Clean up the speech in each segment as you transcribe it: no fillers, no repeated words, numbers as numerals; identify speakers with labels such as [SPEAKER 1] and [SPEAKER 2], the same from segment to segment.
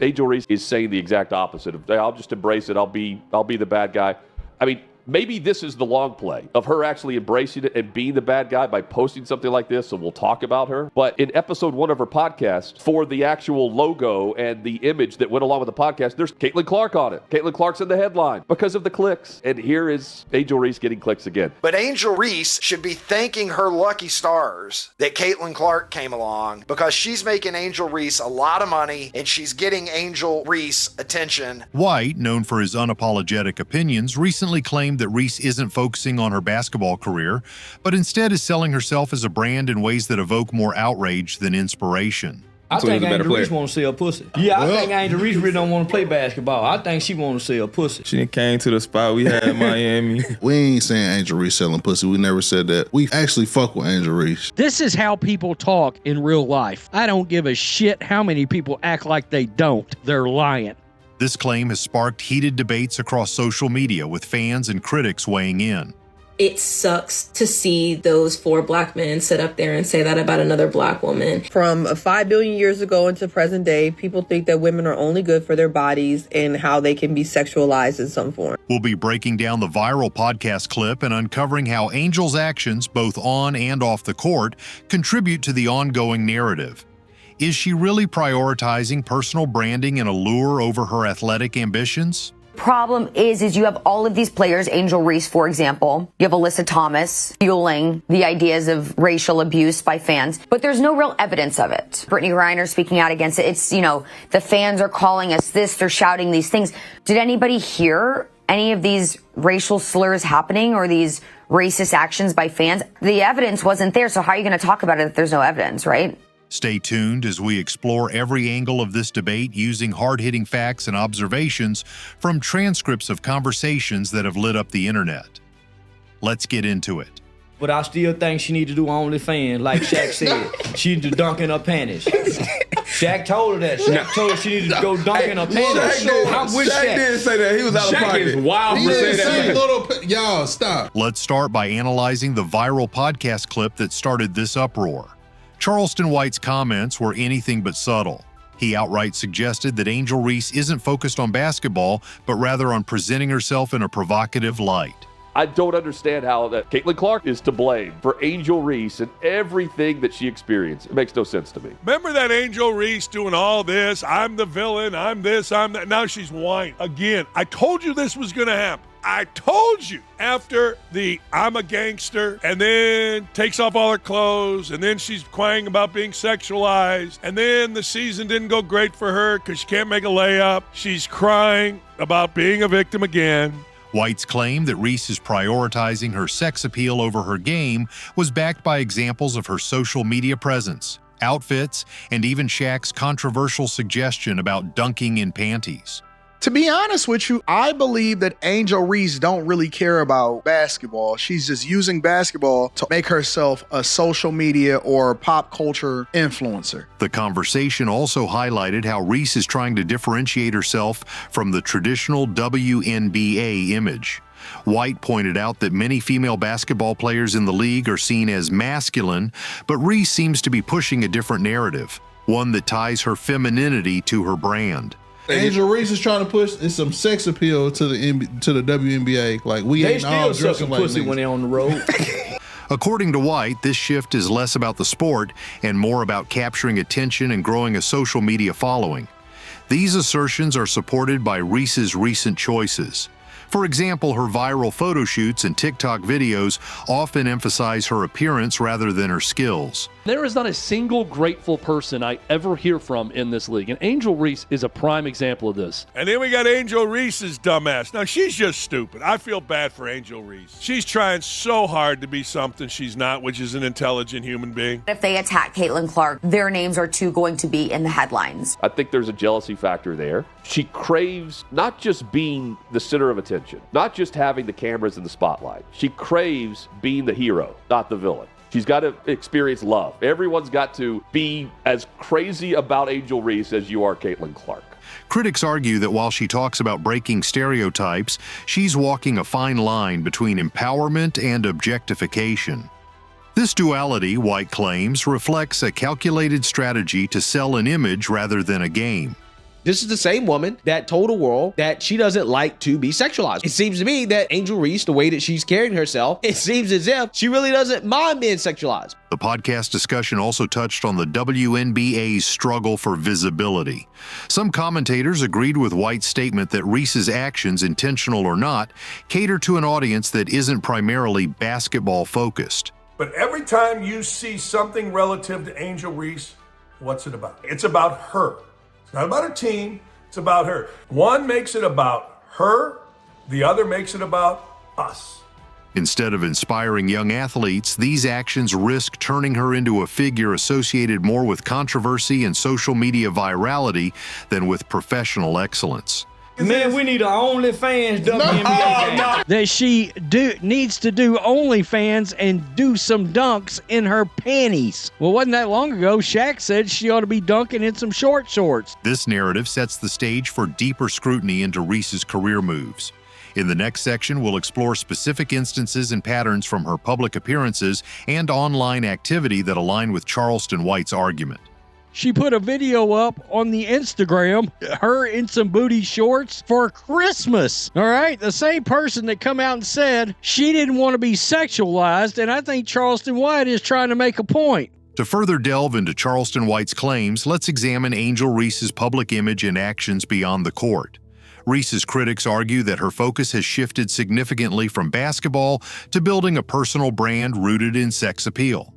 [SPEAKER 1] Angel Reese is saying the exact opposite of, hey, I'll just embrace it. I'll be the bad guy. I mean, maybe this is the long play of her actually embracing it and being the bad guy by posting something like this, so we'll talk about her. But in episode 1 of her podcast, for the actual logo and the image that went along with the podcast, there's Caitlin Clark on it. Caitlin Clark's in the headline because of the clicks. And here is Angel Reese getting clicks again.
[SPEAKER 2] But Angel Reese should be thanking her lucky stars that Caitlin Clark came along, because she's making Angel Reese a lot of money and she's getting Angel Reese attention.
[SPEAKER 3] White, known for his unapologetic opinions, recently claimed that Reese isn't focusing on her basketball career, but instead is selling herself as a brand in ways that evoke more outrage than inspiration.
[SPEAKER 4] I think Angel Reese want to sell pussy. Yeah, I think Angel Reese really don't want to play basketball. I think she want to sell pussy.
[SPEAKER 5] She came to the spot we had in Miami.
[SPEAKER 6] We ain't saying Angel Reese selling pussy. We never said that. We actually fuck with Angel Reese.
[SPEAKER 7] This is how people talk in real life. I don't give a shit how many people act like they don't. They're lying.
[SPEAKER 3] This claim has sparked heated debates across social media, with fans and critics weighing in.
[SPEAKER 8] It sucks to see those 4 black men sit up there and say that about another black woman.
[SPEAKER 9] From 5 billion years ago into present day, people think that women are only good for their bodies and how they can be sexualized in some form.
[SPEAKER 3] We'll be breaking down the viral podcast clip and uncovering how Angel's actions, both on and off the court, contribute to the ongoing narrative. Is she really prioritizing personal branding and allure over her athletic ambitions?
[SPEAKER 10] Problem is you have all of these players, Angel Reese, for example. You have Alyssa Thomas fueling the ideas of racial abuse by fans, but there's no real evidence of it. Brittany Griner speaking out against it. It's, the fans are calling us this, they're shouting these things. Did anybody hear any of these racial slurs happening or these racist actions by fans? The evidence wasn't there, so how are you going to talk about it if there's no evidence, right?
[SPEAKER 3] Stay tuned as we explore every angle of this debate using hard-hitting facts and observations from transcripts of conversations that have lit up the internet. Let's get into it.
[SPEAKER 4] But I still think she need to do OnlyFans, like Shaq said. She need to dunk in her panties. Shaq told her that. Shaq told her she needed to go dunk in her panties.
[SPEAKER 5] Shaq didn't say that. He was out of pocket.
[SPEAKER 4] Shaq is wild for saying that.
[SPEAKER 6] Y'all, stop.
[SPEAKER 3] Let's start by analyzing the viral podcast clip that started this uproar. Charleston White's comments were anything but subtle. He outright suggested that Angel Reese isn't focused on basketball, but rather on presenting herself in a provocative light.
[SPEAKER 1] I don't understand how that Caitlin Clark is to blame for Angel Reese and everything that she experienced. It makes no sense to me.
[SPEAKER 11] Remember that Angel Reese doing all this? I'm the villain, I'm this, I'm that. Now she's whining. Again, I told you this was going to happen. I told you. After the I'm a gangster, and then takes off all her clothes, and then she's crying about being sexualized, and then the season didn't go great for her because she can't make a layup. She's crying about being a victim again.
[SPEAKER 3] White's claim that Reese is prioritizing her sex appeal over her game was backed by examples of her social media presence, outfits, and even Shaq's controversial suggestion about dunking in panties.
[SPEAKER 12] To be honest with you, I believe that Angel Reese don't really care about basketball. She's just using basketball to make herself a social media or pop culture influencer.
[SPEAKER 3] The conversation also highlighted how Reese is trying to differentiate herself from the traditional WNBA image. White pointed out that many female basketball players in the league are seen as masculine, but Reese seems to be pushing a different narrative, one that ties her femininity to her brand.
[SPEAKER 6] Angel Reese is trying to push some sex appeal to the WNBA. Like, we ain't all dressing like
[SPEAKER 4] pussy
[SPEAKER 6] niggas.
[SPEAKER 4] when they're on the road.
[SPEAKER 3] According to White, this shift is less about the sport and more about capturing attention and growing a social media following. These assertions are supported by Reese's recent choices. For example, her viral photo shoots and TikTok videos often emphasize her appearance rather than her skills.
[SPEAKER 13] There is not a single grateful person I ever hear from in this league, and Angel Reese is a prime example of this.
[SPEAKER 11] And then we got Angel Reese's dumbass. Now, she's just stupid. I feel bad for Angel Reese. She's trying so hard to be something she's not, which is an intelligent human being.
[SPEAKER 10] If they attack Caitlin Clark, their names are too going to be in the headlines.
[SPEAKER 1] I think there's a jealousy factor there. She craves not just being the center of attention, not just having the cameras in the spotlight. She craves being the hero, not the villain. She's got to experience love. Everyone's got to be as crazy about Angel Reese as you are Caitlin Clark.
[SPEAKER 3] Critics argue that while she talks about breaking stereotypes, she's walking a fine line between empowerment and objectification. This duality, White claims, reflects a calculated strategy to sell an image rather than a game.
[SPEAKER 14] This is the same woman that told the world that she doesn't like to be sexualized. It seems to me that Angel Reese, the way that she's carrying herself, it seems as if she really doesn't mind being sexualized.
[SPEAKER 3] The podcast discussion also touched on the WNBA's struggle for visibility. Some commentators agreed with White's statement that Reese's actions, intentional or not, cater to an audience that isn't primarily basketball-focused.
[SPEAKER 11] But every time you see something relative to Angel Reese, what's it about? It's about her. It's not about her team, it's about her. One makes it about her, the other makes it about us.
[SPEAKER 3] Instead of inspiring young athletes, these actions risk turning her into a figure associated more with controversy and social media virality than with professional excellence.
[SPEAKER 4] Man, we need an OnlyFans WNBA game.
[SPEAKER 7] That she needs to do OnlyFans and do some dunks in her panties. Well, wasn't that long ago, Shaq said she ought to be dunking in some short shorts.
[SPEAKER 3] This narrative sets the stage for deeper scrutiny into Reese's career moves. In the next section, we'll explore specific instances and patterns from her public appearances and online activity that align with Charleston White's argument.
[SPEAKER 7] She put a video up on the Instagram, her in some booty shorts for Christmas. All right, the same person that come out and said she didn't want to be sexualized, and I think Charleston White is trying to make a point.
[SPEAKER 3] To further delve into Charleston White's claims, let's examine Angel Reese's public image and actions beyond the court. Reese's critics argue that her focus has shifted significantly from basketball to building a personal brand rooted in sex appeal.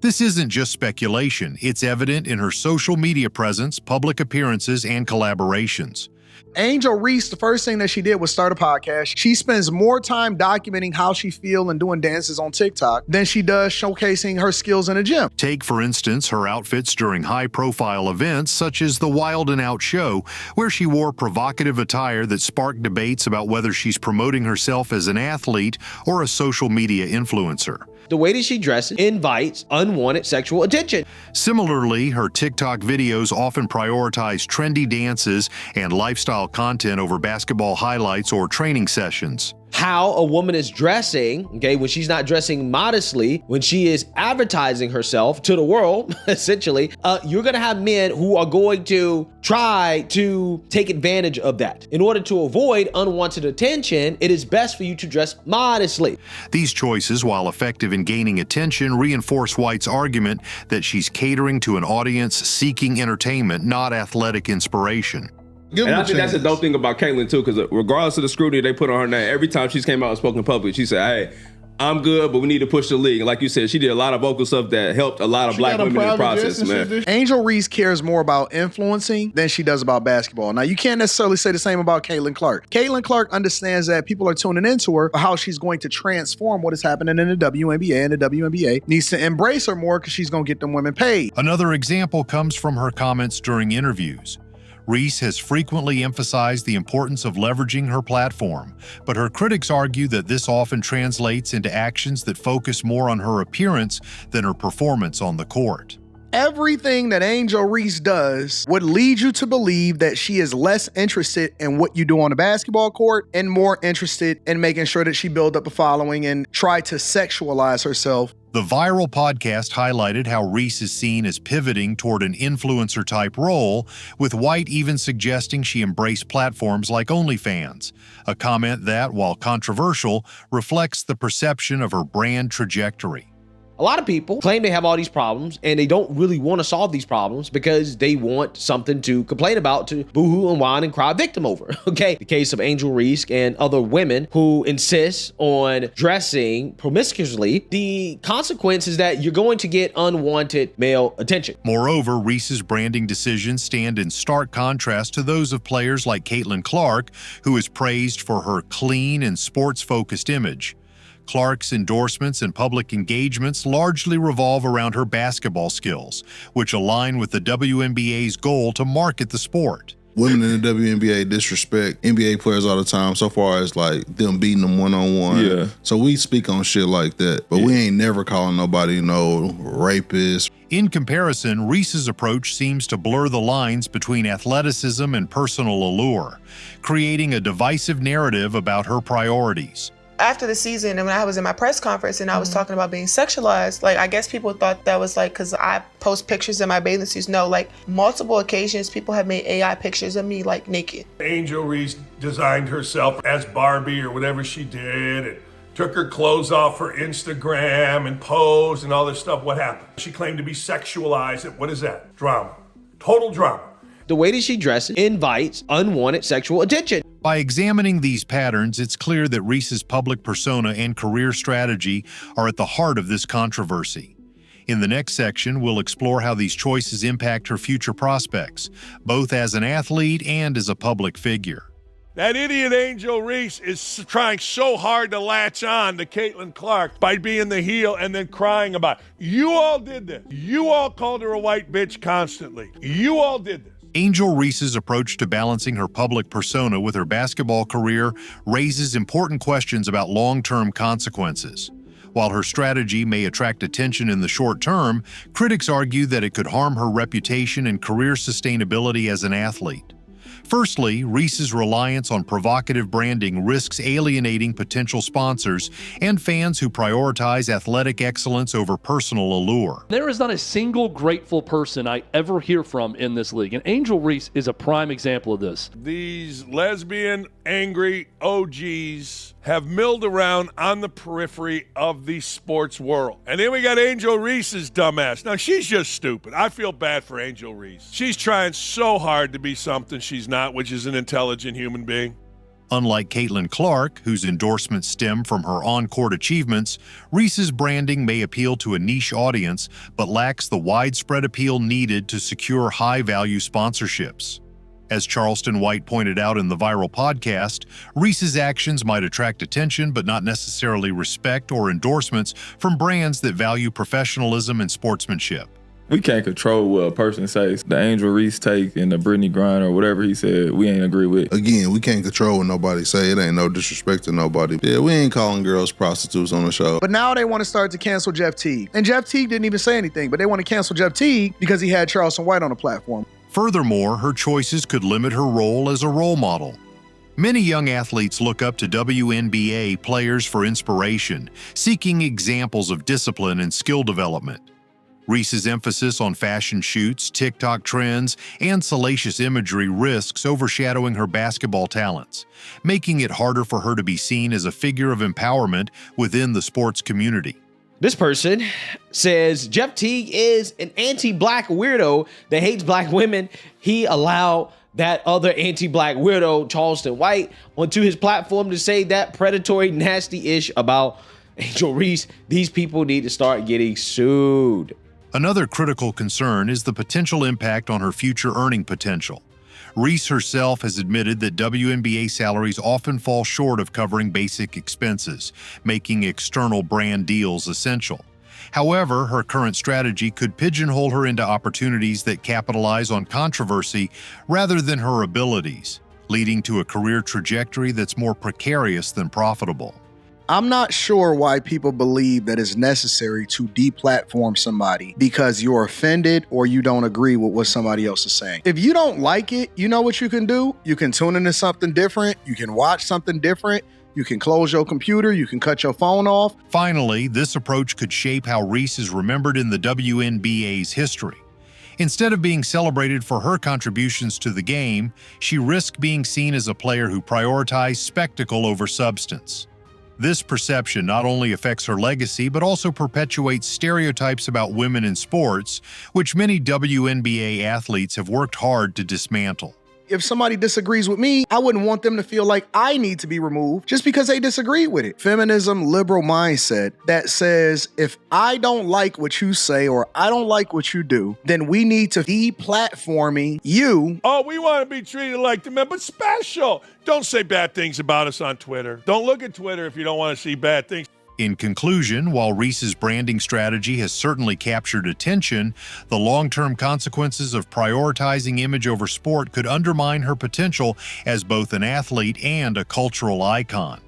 [SPEAKER 3] This isn't just speculation, it's evident in her social media presence, public appearances, and collaborations.
[SPEAKER 12] Angel Reese, the first thing that she did was start a podcast. She spends more time documenting how she feels and doing dances on TikTok than she does showcasing her skills in the gym.
[SPEAKER 3] Take, for instance, her outfits during high-profile events such as the Wild 'N Out show, where she wore provocative attire that sparked debates about whether she's promoting herself as an athlete or a social media influencer.
[SPEAKER 14] The way that she dresses invites unwanted sexual attention.
[SPEAKER 3] Similarly, her TikTok videos often prioritize trendy dances and lifestyle content over basketball highlights or training sessions.
[SPEAKER 14] How a woman is dressing, okay, when she's not dressing modestly, when she is advertising herself to the world, essentially, you're gonna have men who are going to try to take advantage of that. In order to avoid unwanted attention, it is best for you to dress modestly.
[SPEAKER 3] These choices, while effective in gaining attention, reinforce White's argument that she's catering to an audience seeking entertainment, not athletic inspiration.
[SPEAKER 5] And I think that's a dope thing about Caitlyn too, because regardless of the scrutiny they put on her name, every time she's came out and spoken in public, she said, "Hey, I'm good, but we need to push the league." And like you said, she did a lot of vocal stuff that helped a lot of black women in the process, man.
[SPEAKER 12] Angel Reese cares more about influencing than she does about basketball. Now, you can't necessarily say the same about Caitlin Clark. Caitlin Clark understands that people are tuning into her, how she's going to transform what is happening in the WNBA, and the WNBA needs to embrace her more because she's going to get them women paid.
[SPEAKER 3] Another example comes from her comments during interviews. Reese has frequently emphasized the importance of leveraging her platform, but her critics argue that this often translates into actions that focus more on her appearance than her performance on the court.
[SPEAKER 12] Everything that Angel Reese does would lead you to believe that she is less interested in what you do on the basketball court and more interested in making sure that she build up a following and try to sexualize herself.
[SPEAKER 3] The viral podcast highlighted how Reese is seen as pivoting toward an influencer-type role, with White even suggesting she embrace platforms like OnlyFans, a comment that, while controversial, reflects the perception of her brand trajectory.
[SPEAKER 14] A lot of people claim they have all these problems and they don't really want to solve these problems because they want something to complain about, to boohoo and whine and cry victim over. Okay, the case of Angel Reese and other women who insist on dressing promiscuously, the consequence is that you're going to get unwanted male attention.
[SPEAKER 3] Moreover, Reese's branding decisions stand in stark contrast to those of players like Caitlin Clark, who is praised for her clean and sports-focused image. Clark's endorsements and public engagements largely revolve around her basketball skills, which align with the WNBA's goal to market the sport.
[SPEAKER 6] Women in the WNBA disrespect NBA players all the time, so far as like them beating them one-on-one.
[SPEAKER 5] Yeah.
[SPEAKER 6] So we speak on shit like that, but we ain't never calling nobody no rapist.
[SPEAKER 3] In comparison, Reese's approach seems to blur the lines between athleticism and personal allure, creating a divisive narrative about her priorities.
[SPEAKER 15] after the season and when I was in my press conference and I was talking about being sexualized, like I guess people thought that was like because I post pictures in my bathing suits. No, like multiple occasions people have made AI pictures of me like naked.
[SPEAKER 11] Angel Reese designed herself as Barbie or whatever she did and took her clothes off for Instagram and posed and all this stuff. What happened? She claimed to be sexualized. What is that? Drama. Total drama.
[SPEAKER 14] The way that she dresses invites unwanted sexual attention.
[SPEAKER 3] By examining these patterns, it's clear that Reese's public persona and career strategy are at the heart of this controversy. In the next section, we'll explore how these choices impact her future prospects, both as an athlete and as a public figure.
[SPEAKER 11] That idiot Angel Reese is trying so hard to latch on to Caitlin Clark by being the heel and then crying about it. You all did this. You all called her a white bitch constantly. You all did this.
[SPEAKER 3] Angel Reese's approach to balancing her public persona with her basketball career raises important questions about long-term consequences. While her strategy may attract attention in the short term, critics argue that it could harm her reputation and career sustainability as an athlete. Firstly, Reese's reliance on provocative branding risks alienating potential sponsors and fans who prioritize athletic excellence over personal allure.
[SPEAKER 13] There is not a single grateful person I ever hear from in this league, and Angel Reese is a prime example of this.
[SPEAKER 11] These lesbian, angry OGs have milled around on the periphery of the sports world. And then we got Angel Reese's dumbass. Now, she's just stupid. I feel bad for Angel Reese. She's trying so hard to be something she's not, which is an intelligent human being.
[SPEAKER 3] Unlike Caitlin Clark, whose endorsements stem from her on-court achievements, Reese's branding may appeal to a niche audience, but lacks the widespread appeal needed to secure high-value sponsorships. As Charleston White pointed out in the viral podcast, Reese's actions might attract attention but not necessarily respect or endorsements from brands that value professionalism and sportsmanship.
[SPEAKER 16] We can't control what a person says. The Angel Reese take and the Brittany Griner or whatever he said, we ain't agree with.
[SPEAKER 6] Again, we can't control what nobody say. It ain't no disrespect to nobody. Yeah, we ain't calling girls prostitutes on the show.
[SPEAKER 12] But now they want to start to cancel Jeff Teague. And Jeff Teague didn't even say anything, but they want to cancel Jeff Teague because he had Charleston White on the platform.
[SPEAKER 3] Furthermore, her choices could limit her role as a role model. Many young athletes look up to WNBA players for inspiration, seeking examples of discipline and skill development. Reese's emphasis on fashion shoots, TikTok trends, and salacious imagery risks overshadowing her basketball talents, making it harder for her to be seen as a figure of empowerment within the sports community.
[SPEAKER 14] This person says Jeff Teague is an anti-black weirdo that hates black women. He allowed that other anti-black weirdo, Charleston White, onto his platform to say that predatory, nasty-ish about Angel Reese. These people need to start getting sued.
[SPEAKER 3] Another critical concern is the potential impact on her future earning potential. Reese herself has admitted that WNBA salaries often fall short of covering basic expenses, making external brand deals essential. However, her current strategy could pigeonhole her into opportunities that capitalize on controversy rather than her abilities, leading to a career trajectory that's more precarious than profitable.
[SPEAKER 12] I'm not sure why people believe that it's necessary to deplatform somebody because you're offended or you don't agree with what somebody else is saying. If you don't like it, you know what you can do? You can tune into something different. You can watch something different. You can close your computer. You can cut your phone off.
[SPEAKER 3] Finally, this approach could shape how Reese is remembered in the WNBA's history. Instead of being celebrated for her contributions to the game, she risked being seen as a player who prioritized spectacle over substance. This perception not only affects her legacy, but also perpetuates stereotypes about women in sports, which many WNBA athletes have worked hard to dismantle.
[SPEAKER 12] If somebody disagrees with me, I wouldn't want them to feel like I need to be removed just because they disagree with it. Feminism, liberal mindset that says, if I don't like what you say or I don't like what you do, then we need to deplatforming you.
[SPEAKER 11] Oh, we want to be treated like the men, but special. Don't say bad things about us on Twitter. Don't look at Twitter if you don't want to see bad things.
[SPEAKER 3] In conclusion, while Reese's branding strategy has certainly captured attention, the long-term consequences of prioritizing image over sport could undermine her potential as both an athlete and a cultural icon.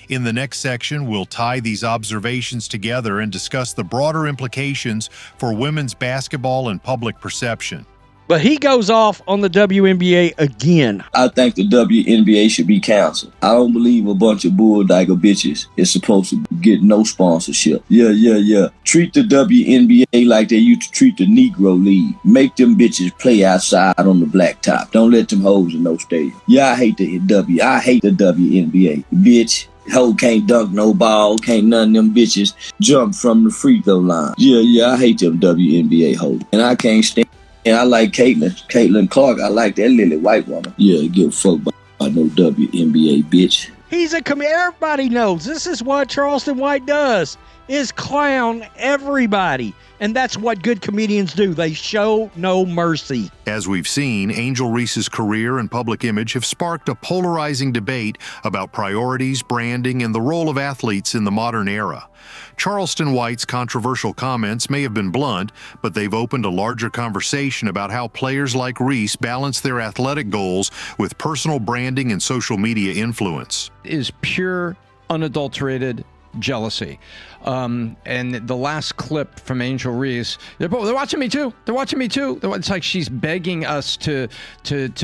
[SPEAKER 3] In the next section, we'll tie these observations together and discuss the broader implications for women's basketball and public perception.
[SPEAKER 7] But he goes off on the WNBA again.
[SPEAKER 17] I think the WNBA should be canceled. I don't believe a bunch of bulldigger bitches is supposed to get no sponsorship. Yeah. Treat the WNBA like they used to treat the Negro League. Make them bitches play outside on the blacktop. Don't let them hoes in no stadium. Yeah, I hate the WNBA. Bitch. Hoe can't dunk no ball, can't none of them bitches jump from the free throw line. Yeah, I hate them WNBA hoes. And I can't stand. And I like Caitlin Clark. I like that lily white woman. Yeah, give a fuck by no WNBA bitch.
[SPEAKER 7] He's everybody knows this is what Charleston White does, is clown everybody. And that's what good comedians do. They show no mercy.
[SPEAKER 3] As we've seen, Angel Reese's career and public image have sparked a polarizing debate about priorities, branding, and the role of athletes in the modern era. Charleston White's controversial comments may have been blunt, but they've opened a larger conversation about how players like Reese balance their athletic goals with personal branding and social media influence.
[SPEAKER 18] Is pure, unadulterated jealousy. And the last clip from Angel Reese, they're watching me too. They're watching me too. It's like she's begging us to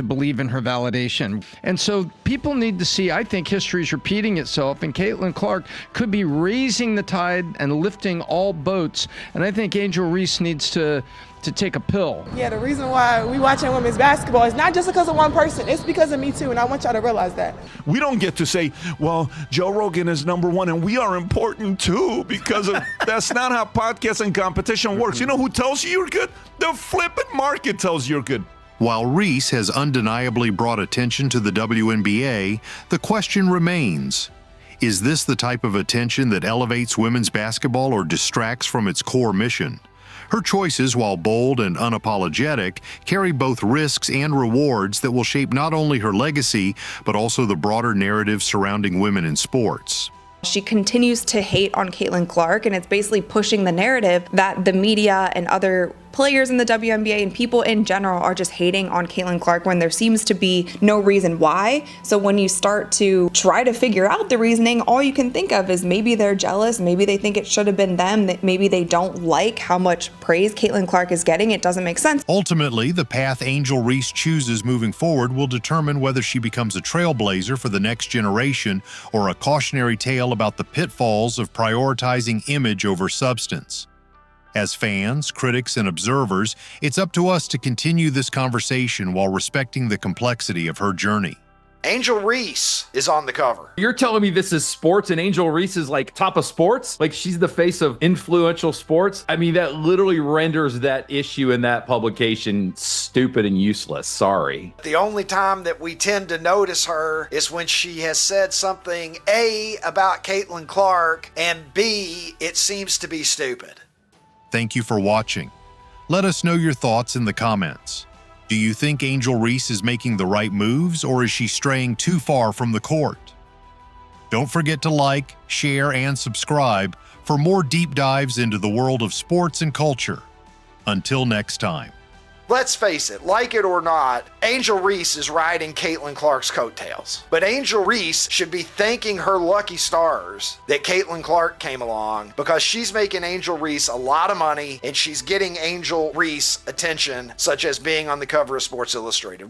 [SPEAKER 18] believe in her validation. And so people need to see, I think history is repeating itself, and Caitlin Clark could be raising the tide and lifting all boats. And I think Angel Reese needs to take a pill.
[SPEAKER 15] Yeah, the reason why we watching women's basketball is not just because of one person. It's because of me too, and I want y'all to realize that.
[SPEAKER 19] We don't get to say, well, Joe Rogan is number one and we are important too, because that's not how podcasts and competition works. You know who tells you you're good? The flipping market tells you're good.
[SPEAKER 3] While Reese has undeniably brought attention to the WNBA, the question remains, is this the type of attention that elevates women's basketball or distracts from its core mission? Her choices, while bold and unapologetic, carry both risks and rewards that will shape not only her legacy, but also the broader narrative surrounding women in sports.
[SPEAKER 20] She continues to hate on Caitlin Clark, and it's basically pushing the narrative that the media and other players in the WNBA and people in general are just hating on Caitlin Clark when there seems to be no reason why. So when you start to try to figure out the reasoning, all you can think of is maybe they're jealous, maybe they think it should have been them, that maybe they don't like how much praise Caitlin Clark is getting. It doesn't make sense.
[SPEAKER 3] Ultimately, the path Angel Reese chooses moving forward will determine whether she becomes a trailblazer for the next generation or a cautionary tale about the pitfalls of prioritizing image over substance. As fans, critics, and observers, it's up to us to continue this conversation while respecting the complexity of her journey.
[SPEAKER 2] Angel Reese is on the cover.
[SPEAKER 21] You're telling me this is sports and Angel Reese is like top of sports? Like she's the face of influential sports? I mean, that literally renders that issue in that publication stupid and useless. Sorry.
[SPEAKER 2] The only time that we tend to notice her is when she has said something A, about Caitlin Clark, and B, it seems to be stupid.
[SPEAKER 3] Thank you for watching. Let us know your thoughts in the comments. Do you think Angel Reese is making the right moves, or is she straying too far from the court? Don't forget to like, share, and subscribe for more deep dives into the world of sports and culture. Until next time.
[SPEAKER 2] Let's face it, like it or not, Angel Reese is riding Caitlin Clark's coattails. But Angel Reese should be thanking her lucky stars that Caitlin Clark came along, because she's making Angel Reese a lot of money and she's getting Angel Reese attention, such as being on the cover of Sports Illustrated.